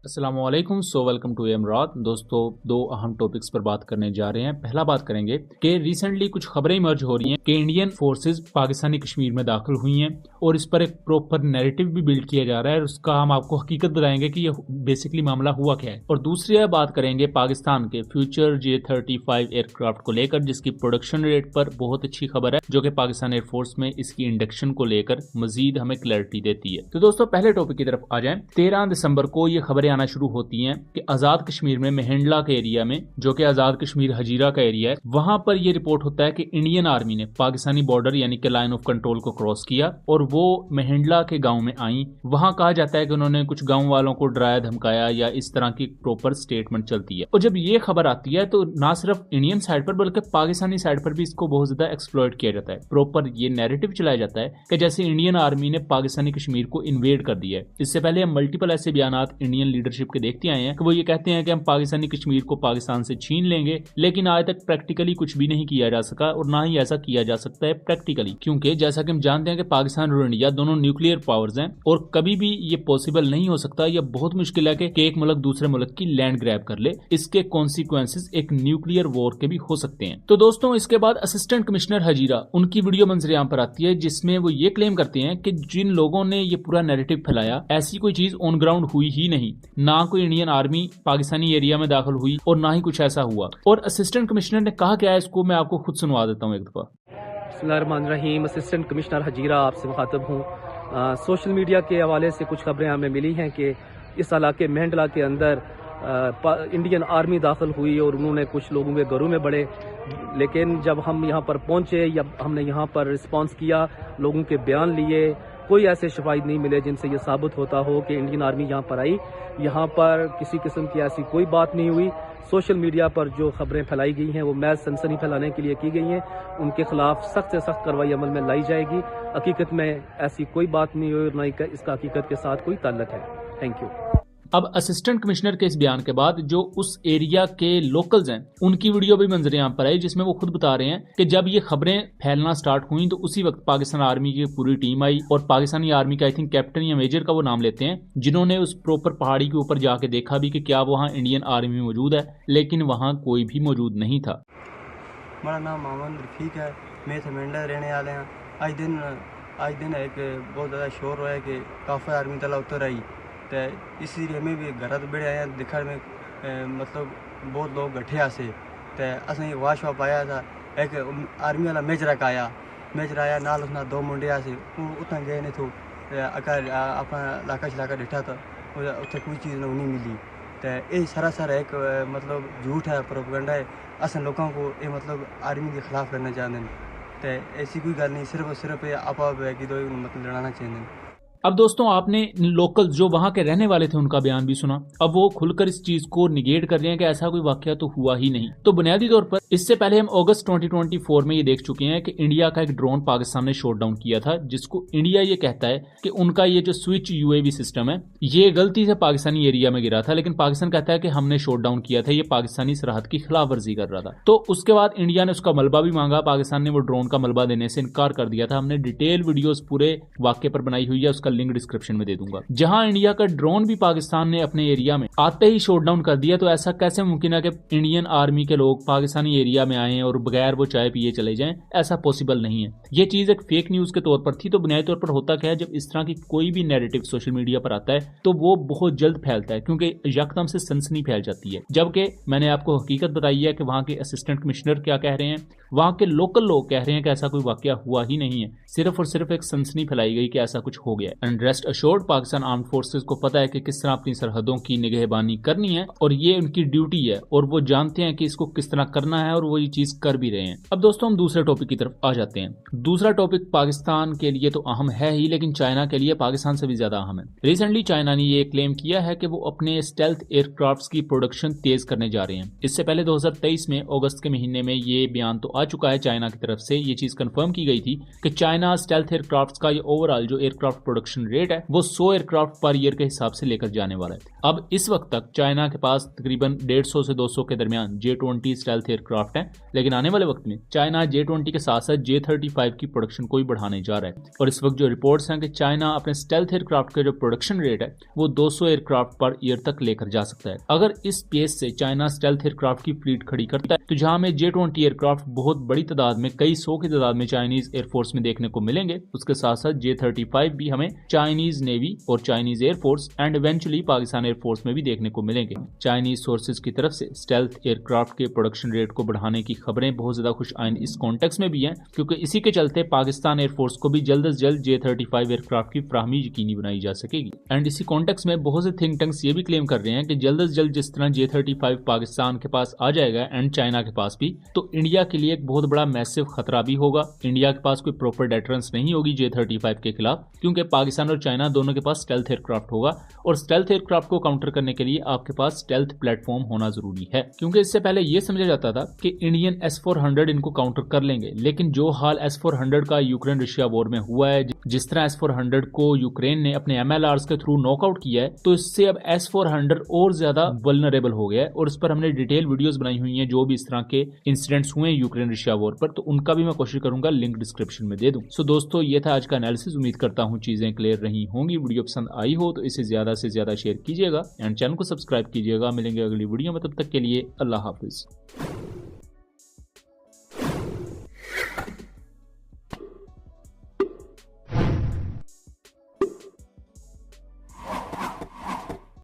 अस्सलामुअलैकुम। Welcome to Imarat. दोस्तों, दो अहम टॉपिक्स पर बात करने जा रहे हैं। पहला बात करेंगे कि रिसेंटली कुछ खबरें इमर्ज हो रही हैं कि इंडियन फोर्सेस पाकिस्तानी कश्मीर में दाखिल हुई हैं और इस पर एक प्रॉपर नैरेटिव भी बिल्ड किया जा रहा है और उसका हम आपको हकीकत बताएंगे कि ये बेसिकली मामला हुआ क्या है। और दूसरी बात करेंगे पाकिस्तान के फ्यूचर J-35 एयरक्राफ्ट को लेकर, जिसकी प्रोडक्शन रेट पर बहुत अच्छी खबर है जो कि पाकिस्तान एयरफोर्स में इसकी इंडक्शन को लेकर मजीद हमें क्लैरिटी देती है। तो दोस्तों, पहले टॉपिक की तरफ आ जाएं। 13 दिसंबर को ये खबरें आना शुरू होती हैं कि आजाद कश्मीर में मेहंडला के एरिया में, जो कि आजाद कश्मीर हजीरा का एरिया है, वहां पर यह रिपोर्ट होता है कि इंडियन आर्मी ने पाकिस्तानी बॉर्डर यानी कि लाइन ऑफ कंट्रोल को क्रॉस किया और वो मेहंडला के गांव में आई। वहां कहा जाता है कि उन्होंने कुछ गांव वालों को डराया धमकाया या इस तरह की प्रॉपर स्टेटमेंट चलती है। और जब ये खबर आती है तो ना सिर्फ इंडियन साइड पर बल्कि पाकिस्तानी साइड पर भी इसको बहुत ज्यादा एक्सप्लॉइट किया जाता है। प्रॉपर ये नैरेटिव चलाया जाता है कि जैसे इंडियन आर्मी ने पाकिस्तानी कश्मीर को इन्वेड कर दिया है। इससे पहले हम मल्टीपल ऐसे बयानात इंडियन लीडरशिप के देखते आए हैं कि वो ये कहते हैं कि हम पाकिस्तानी कश्मीर को पाकिस्तान से छीन लेंगे, लेकिन आज तक प्रैक्टिकली कुछ भी नहीं किया जा सका और ना ही ऐसा किया जा सकता है प्रैक्टिकली, क्योंकि जैसा कि हम जानते हैं कि पाकिस्तान और इंडिया दोनों न्यूक्लियर पावर्स हैं और कभी भी ये पॉसिबल नहीं हो सकता या बहुत मुश्किल है कि एक मुल्क दूसरे मुल्क की लैंड ग्रैब कर ले। इसके कॉन्सिक्वेंसेस एक न्यूक्लियर वॉर के भी हो सकते हैं। तो दोस्तों, इसके बाद असिस्टेंट कमिश्नर हजीरा, उनकी वीडियो मंजरेआम पर आती है जिसमें वो ये क्लेम करते हैं कि जिन लोगों ने ये पूरा नैरेटिव फैलाया, ऐसी कोई चीज ऑन ग्राउंड हुई ही नहीं। ना कोई इंडियन आर्मी पाकिस्तानी एरिया में दाखिल हुई और ना ही कुछ ऐसा हुआ। और असिस्टेंट कमिश्नर ने कहा क्या है, इसको मैं आपको खुद सुनवा देता हूँ एक दफा। बिस्मिल्लाहिर्रहमानिर्रहीम। असिस्टेंट कमिश्नर हजीरा आपसे मुखातब हूँ। सोशल मीडिया के हवाले से कुछ खबरें हमें मिली हैं कि इस इलाके मेहंडला के अंदर इंडियन आर्मी दाखिल हुई और उन्होंने कुछ लोगों के घरों में बढ़े, लेकिन जब हम यहाँ पर पहुँचे या हमने यहाँ पर रिस्पांस किया, लोगों के बयान लिए, कोई ऐसे शवाहिद नहीं मिले जिनसे ये साबित होता हो कि इंडियन आर्मी यहाँ पर आई। यहाँ पर किसी किस्म की ऐसी कोई बात नहीं हुई। सोशल मीडिया पर जो खबरें फैलाई गई हैं वो महज सनसनी फैलाने के लिए की गई हैं। उनके खिलाफ सख्त से सख्त कार्रवाई अमल में लाई जाएगी। हकीकत में ऐसी कोई बात नहीं हुई और न ही इसका हकीकत के साथ कोई ताल्लुक है। Thank you. अब असिस्टेंट कमिश्नर के इस बयान के बाद जो उस एरिया के लोकल्स हैं उनकी वीडियो भी मंजरेआम पर आई, जिसमें वो खुद बता रहे हैं कि जब ये खबरें फैलना स्टार्ट हुई तो उसी वक्त पाकिस्तान आर्मी की पूरी टीम आई और पाकिस्तानी आर्मी का आई थिंक कैप्टन या मेजर का वो नाम लेते हैं, जिन्होंने उस प्रॉपर पहाड़ी के ऊपर जाके देखा भी कि क्या वहाँ इंडियन आर्मी मौजूद है, लेकिन वहाँ कोई भी मौजूद नहीं था। मेरा नाम मोहम्मद रफीक है, मैं मेहंडला रहने वाले हैं। आज दिन एक बहुत ज़्यादा शोर हुआ है कि काफ़ी आर्मी तला उतर आई, तो इस एरिया में भी घर तो बड़े आए दिखा में मतलब बहुत लोग गठे से, तो असें वाश वाप आया था। एक आर्मी वाला मेजर आया नाल उसना दो मुंडे से उतना गए नहीं थे अगर अपना इलाका शलाका डिठा था उत्थे कोई चीज़ नहीं मिली। तो ये सरासर एक मतलब झूठ है, प्रोपेगेंडा है। असें लोगों को ये मतलब आर्मी के खिलाफ करना चाहते हैं, तो ऐसी कोई गल नहीं, सिर्फ आप की दो मतलब लड़ाना चाहते हैं। अब दोस्तों, आपने लोकल जो वहां के रहने वाले थे उनका बयान भी सुना। अब वो खुलकर इस चीज को निगेट कर रहे हैं कि ऐसा कोई वाकया तो हुआ ही नहीं। तो बुनियादी तौर पर इससे पहले हम अगस्त 2024 में ये देख चुके हैं कि इंडिया का एक ड्रोन पाकिस्तान ने शॉट डाउन किया था, जिसको इंडिया ये कहता है कि उनका ये जो स्विच यूएवी सिस्टम है ये गलती से पाकिस्तानी एरिया में गिरा था, लेकिन पाकिस्तान कहता है कि हमने शॉट डाउन किया था, ये पाकिस्तानी सरहद की खिलाफ वर्जी कर रहा था। तो उसके बाद इंडिया ने उसका मलबा भी मांगा, पाकिस्तान ने वो ड्रोन का मलबा देने से इनकार कर दिया था। हमने डिटेल वीडियोस पूरे वाक्य पर बनाई हुई है, उसका लिंक डिस्क्रिप्शन में दे दूंगा। जहां इंडिया का ड्रोन भी पाकिस्तान ने अपने एरिया में आते ही शॉट डाउन कर दिया, तो ऐसा कैसे मुमकिन है कि इंडियन आर्मी के लोग पाकिस्तानी एरिया में आए और बगैर वो चाय पिए चले जाएं? ऐसा पॉसिबल नहीं है। ये चीज एक फेक न्यूज के तौर पर थी। तो बुनियादी तौर पर होता क्या है, जब इस तरह की कोई भी नैरेटिव सोशल मीडिया पर आता है तो वो बहुत जल्द फैलता है, क्योंकि यकदम से सनसनी फैल जाती है। जबकि मैंने आपको हकीकत बताई है कि वहां के असिस्टेंट कमिश्नर क्या कह रहे हैं, वहां के लोकल लोग कह रहे हैं कि ऐसा कोई वाकया हुआ ही नहीं है, सिर्फ और सिर्फ एक सनसनी फैलाई गई कि ऐसा कुछ हो गया। And rest assured, Pakistan armed forces को पता है कि किस तरह अपनी सरहदों की निगहबानी करनी है और ये उनकी ड्यूटी है और वो जानते हैं कि इसको किस तरह करना है और वो ये चीज कर भी रहे हैं। अब दोस्तों, हम दूसरे टॉपिक की तरफ आ जाते हैं। दूसरा टॉपिक पाकिस्तान के लिए तो अहम है ही, लेकिन चाइना के लिए पाकिस्तान से भी ज्यादा अहम है। रिसेंटली चाइना ने ये क्लेम किया है कि वो अपने स्टेल्थ एयरक्राफ्ट की प्रोडक्शन तेज करने जा रहे हैं। इससे पहले 2023 में अगस्त के महीने में ये बयान तो आ चुका है चाइना की तरफ से, ये चीज कंफर्म की गई थी कि चाइना स्टेल्थ एयरक्राफ्ट का ये ओवरऑल जो एयरक्राफ्ट प्रोडक्शन प्रोडक्शन रेट है वो 100 एयरक्राफ्ट पर ईयर के हिसाब से लेकर जाने वाला है। अब इस वक्त तक चाइना के पास तकरीबन 150 से 200 के दरमियान J-20 स्टेल्थ एयरक्राफ्ट हैं, लेकिन आने वाले वक्त में चाइना J-20 के साथ साथ J-35 की प्रोडक्शन को भी बढ़ाने जा रहा है। और इस वक्त जो रिपोर्ट्स हैं कि चाइना अपने स्टेल्थ एयरक्राफ्ट का जो प्रोडक्शन रेट है वो 200 एयरक्राफ्ट पर ईयर तक लेकर जा सकता है। अगर इस पेस से चाइना स्टेल्थ एयरक्राफ्ट की फ्लीट खड़ी करता है तो जहां में J-20 एयरक्राफ्ट बहुत बड़ी तादाद में, कई सौ की तादाद में चाइनीज एयरफोर्स में देखने को मिलेंगे, उसके साथ साथ J-35 भी हमें चाइनीज नेवी और Chinese air force and eventually Pakistan air force में भी देखने को मिलेंगे। चाइनीज सोर्सेज की तरफ से स्टेल्थ एयरक्राफ्ट के प्रोडक्शन रेट को बढ़ाने की खबरें बहुत ज्यादा खुश आइंद इस कॉन्टेक्स्ट में भी हैं, क्योंकि इसी के चलते पाकिस्तान एयरफोर्स को भी जल्द से जल्द J-35 एयरक्राफ्ट की फराहमी यकीनी बनाई जा सकेगी। एंड इसी कॉन्टेक्स्ट में बहुत से थिंक टैंक्स ये भी क्लेम कर रहे हैं कि जल्द से जल्द जिस तरह J-35 पाकिस्तान के पास आ जाएगा एंड चाइना के पास भी, तो इंडिया के लिए एक बहुत बड़ा मैसिव खतरा भी होगा। इंडिया के पास कोई प्रॉपर डेटरेंस नहीं होगी J-35 के खिलाफ, क्योंकि पाकिस्तान और चाइना दोनों के पास स्टेल्थ एयरक्राफ्ट होगा और स्टेल्थ एयरक्राफ्ट को काउंटर करने के लिए आपके पास स्टेल्थ प्लेटफॉर्म होना जरूरी है। क्योंकि इससे पहले यह समझा जाता था कि इंडियन S-400 इनको काउंटर कर लेंगे, लेकिन जो हाल S-400 का यूक्रेन रशिया वॉर में हुआ है, जिस तरह S-400 को यूक्रेन ने अपने MLRs के थ्रू नॉकआउट किया है, तो इससे अब S-400 और ज्यादा वल्नरेबल हो गया है। और इस पर हमने डिटेल वीडियोस बनाई हुई हैं जो भी इस तरह के इंसिडेंट्स हुए हैं यूक्रेन रशिया वॉर पर, तो उनका भी मैं कोशिश करूंगा लिंक डिस्क्रिप्शन में दे दूं। सो दोस्तों, ये था आज का एनालिसिस। उम्मीद करता हूं चीजें क्लियर रही होंगी। वीडियो पसंद आई हो तो इसे ज्यादा से ज्यादा शेयर कीजिएगा एंड चैनल को सब्सक्राइब कीजिएगा। मिलेंगे अगली वीडियो में, तब तक के लिए अल्लाह हाफिज।